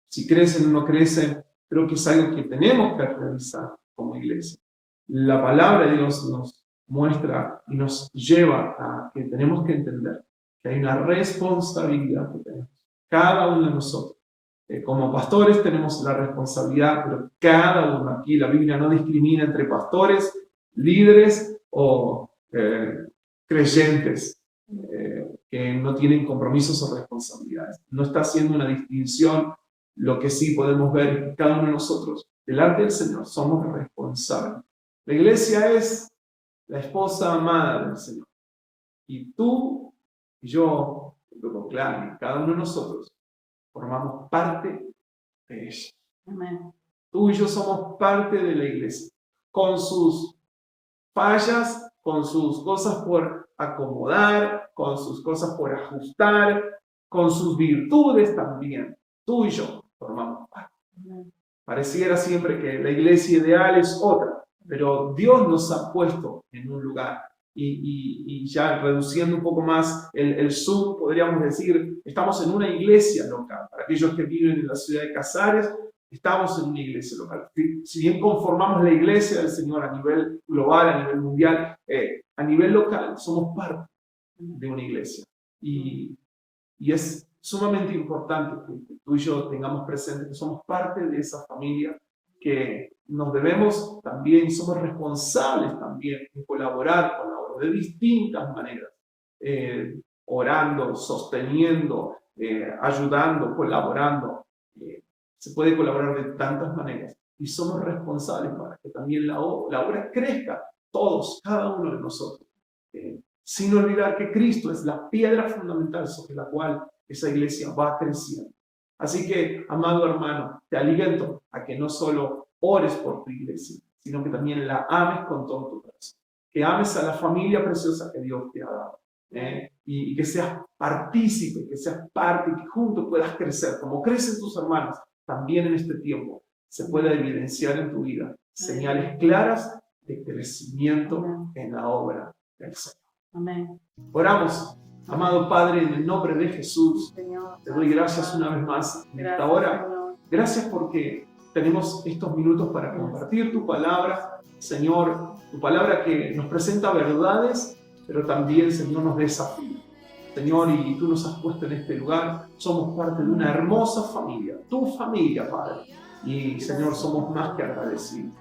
si crecen o no crecen, creo que es algo que tenemos que realizar como iglesia. La palabra de Dios nos muestra y nos lleva a que tenemos que entender que hay una responsabilidad que tenemos, cada uno de nosotros. Como pastores tenemos la responsabilidad, pero cada uno aquí, la Biblia no discrimina entre pastores, líderes o creyentes que no tienen compromisos o responsabilidades. No está haciendo una distinción. Lo que sí podemos ver es que cada uno de nosotros, delante del Señor, somos responsables. La iglesia es la esposa amada del Señor. Y tú y yo, con Claudia, cada uno de nosotros, formamos parte de ella. Amén. Tú y yo somos parte de la iglesia, con sus fallas, con sus cosas por acomodar, con sus cosas por ajustar, con sus virtudes también. Tú y yo formamos parte. Pareciera siempre que la iglesia ideal es otra, pero Dios nos ha puesto en un lugar. Y ya reduciendo un poco más el zoom, podríamos decir, estamos en una iglesia local. Para aquellos que viven en la ciudad de Casares, estamos en una iglesia local. Si bien conformamos la iglesia del Señor a nivel global, a nivel mundial, a nivel local, somos parte de una iglesia. Y es sumamente importante que tú y yo tengamos presente que somos parte de esa familia, que nos debemos también, somos responsables también en colaborar con la obra de distintas maneras, orando, sosteniendo, ayudando, colaborando. Se puede colaborar de tantas maneras y somos responsables para que también la obra crezca, todos, cada uno de nosotros, sin olvidar que Cristo es la piedra fundamental sobre la cual esa iglesia va creciendo. Así que, amado hermano, te aliento a que no solo ores por tu iglesia, sino que también la ames con todo tu corazón. Que ames a la familia preciosa que Dios te ha dado. Y que seas partícipe, que seas parte y que juntos puedas crecer. Como crecen tus hermanos, también en este tiempo se puede evidenciar en tu vida señales claras de crecimiento en la obra del Señor. Amén. Oramos. Amado Padre, en el nombre de Jesús, te doy gracias una vez más en esta hora. Gracias porque tenemos estos minutos para compartir tu palabra, Señor, tu palabra que nos presenta verdades, pero también, Señor, nos desafía. Señor, y tú nos has puesto en este lugar, somos parte de una hermosa familia, tu familia, Padre. Y, Señor, somos más que agradecidos.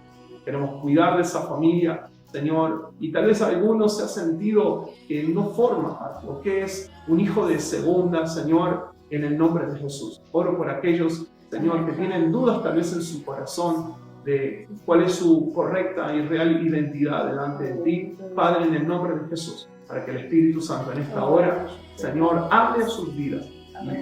Queremos cuidar de esa familia, Señor, y tal vez alguno se ha sentido que no forma parte, o que es un hijo de segunda, Señor, en el nombre de Jesús. Oro por aquellos, Señor, que tienen dudas tal vez en su corazón de cuál es su correcta y real identidad delante de ti, Padre, en el nombre de Jesús, para que el Espíritu Santo en esta hora, Señor, hable a sus vidas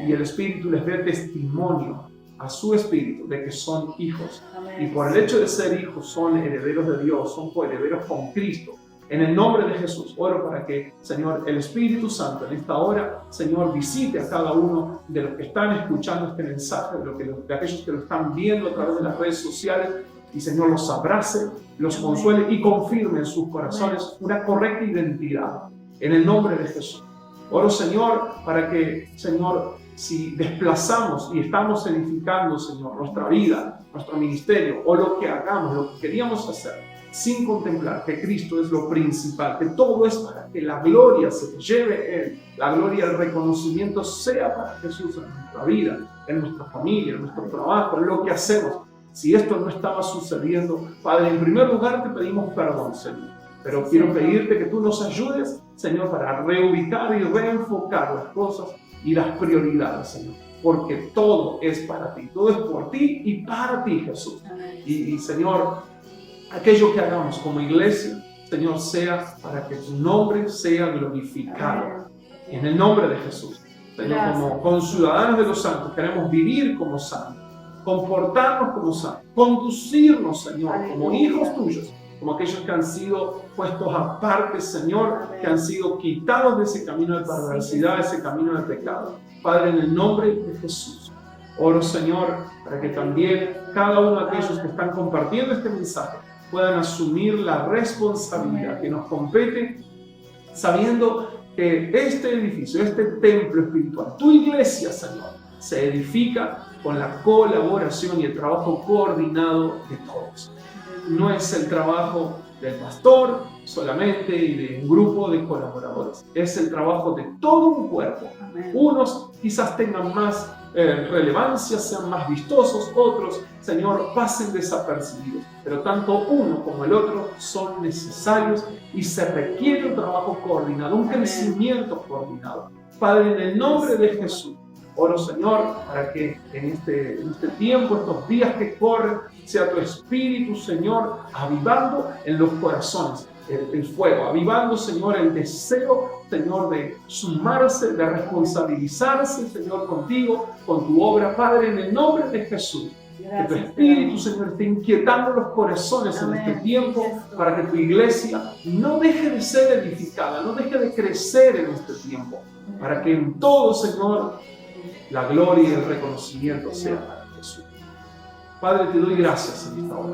y el Espíritu les dé testimonio a su espíritu de que son hijos. Y por el hecho de ser hijos son herederos de Dios, son coherederos con Cristo. En el nombre de Jesús, oro para que, Señor, el Espíritu Santo en esta hora, Señor, visite a cada uno de los que están escuchando este mensaje, de aquellos que lo están viendo a través de las redes sociales, y, Señor, los abrace, los consuele y confirme en sus corazones una correcta identidad. En el nombre de Jesús. Oro, Señor, para que, Señor, si desplazamos y estamos edificando, Señor, nuestra vida, nuestro ministerio o lo que hagamos, lo que queríamos hacer, sin contemplar que Cristo es lo principal, que todo es para que la gloria se lleve Él, la gloria, el reconocimiento sea para Jesús en nuestra vida, en nuestra familia, en nuestro trabajo, en lo que hacemos. Si esto no estaba sucediendo, Padre, en primer lugar te pedimos perdón, Señor. Pero quiero pedirte que tú nos ayudes, Señor, para reubicar y reenfocar las cosas y las prioridades, Señor. Porque todo es para ti, todo es por ti y para ti, Jesús. Y Señor, aquello que hagamos como iglesia, Señor, sea para que tu nombre sea glorificado. En el nombre de Jesús. Señor, como conciudadanos de los santos, queremos vivir como santos, comportarnos como santos, conducirnos, Señor, como hijos tuyos, como aquellos que han sido puestos aparte, Señor, que han sido quitados de ese camino de perversidad, ese camino de pecado. Padre, en el nombre de Jesús, oro, Señor, para que también cada uno de aquellos que están compartiendo este mensaje puedan asumir la responsabilidad que nos compete, sabiendo que este edificio, este templo espiritual, tu iglesia, Señor, se edifica con la colaboración y el trabajo coordinado de todos. No es el trabajo del pastor solamente y de un grupo de colaboradores. Es el trabajo de todo un cuerpo. Amén. Unos quizás tengan más relevancia, sean más vistosos, otros, Señor, pasen desapercibidos. Pero tanto uno como el otro son necesarios y se requiere un trabajo coordinado, un crecimiento coordinado. Padre, en el nombre de Jesús, oro, Señor, para que en este tiempo, estos días que corren, sea tu Espíritu, Señor, avivando en los corazones el fuego, avivando, Señor, el deseo, Señor, de sumarse, de responsabilizarse, Señor, contigo, con tu obra, Padre, en el nombre de Jesús. Gracias, que tu Espíritu, Señor, esté inquietando los corazones. Amén. En este tiempo, para que tu iglesia no deje de ser edificada, no deje de crecer en este tiempo, para que en todo, Señor, la gloria y el reconocimiento sea para Jesús. Padre, te doy gracias en esta hora.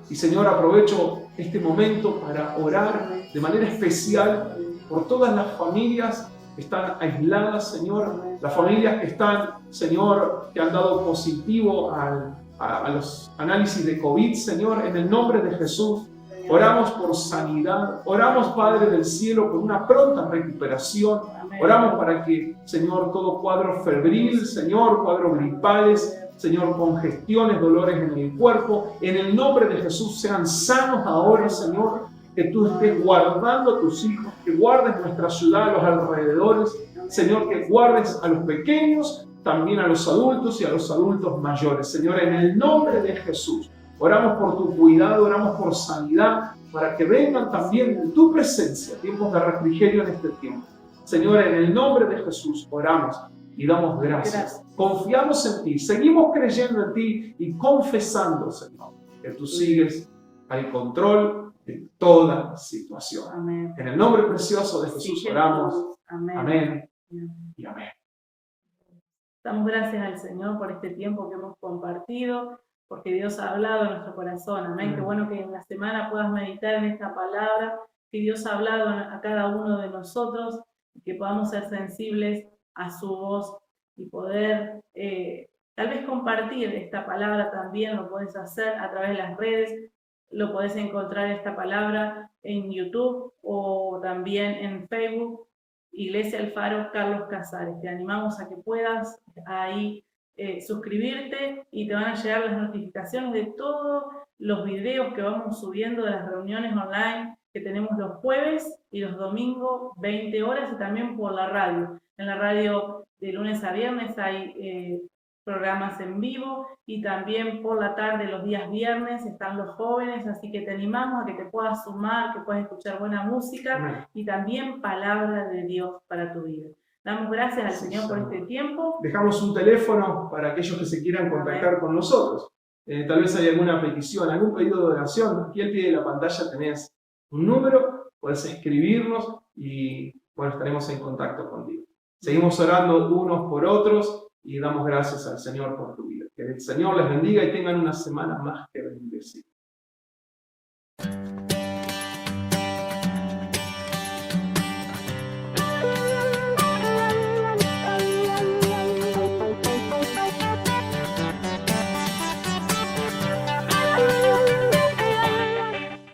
Y Señor, aprovecho este momento para orar de manera especial por todas las familias que están aisladas, Señor. Las familias que están, Señor, que han dado positivo a los análisis de COVID, Señor, en el nombre de Jesús. Oramos por sanidad, oramos, Padre del cielo, por una pronta recuperación. Oramos para que, Señor, todo cuadro febril, Señor, cuadros gripales, Señor, congestiones, dolores en el cuerpo, en el nombre de Jesús sean sanos ahora, Señor, que tú estés guardando a tus hijos, que guardes nuestra ciudad, a los alrededores, Señor, que guardes a los pequeños, también a los adultos y a los adultos mayores, Señor, en el nombre de Jesús. Oramos por tu cuidado, oramos por sanidad, para que vengan también en tu presencia tiempos de refrigerio en este tiempo. Señor, en el nombre de Jesús oramos y damos gracias. Confiamos en ti, seguimos creyendo en ti y confesando, Señor, que tú sigues al control de toda situación. Amén. En el nombre precioso de Jesús oramos. Amén. Amén y amén. Damos gracias al Señor por este tiempo que hemos compartido, porque Dios ha hablado en nuestro corazón. Amén. Qué bueno que en la semana puedas meditar en esta palabra, que Dios ha hablado a cada uno de nosotros, y que podamos ser sensibles a su voz y poder tal vez compartir esta palabra también. Lo puedes hacer a través de las redes, lo puedes encontrar esta palabra en YouTube o también en Facebook, Iglesia El Faro Carlos Casares. Te animamos a que puedas ahí suscribirte y te van a llegar las notificaciones de todos los videos que vamos subiendo de las reuniones online que tenemos los jueves y los domingos 20 horas y también por la radio. En la radio de lunes a viernes hay programas en vivo y también por la tarde los días viernes están los jóvenes, así que te animamos a que te puedas sumar, que puedas escuchar buena música y también palabra de Dios para tu vida. Damos gracias al Señor por este tiempo. Dejamos un teléfono para aquellos que se quieran contactar con nosotros. Tal vez hay alguna petición, algún pedido de oración. Aquí al pie de la pantalla tenés un número, puedes escribirnos y bueno, estaremos en contacto contigo. Seguimos orando unos por otros y damos gracias al Señor por tu vida. Que el Señor les bendiga y tengan una semana más que bendecida.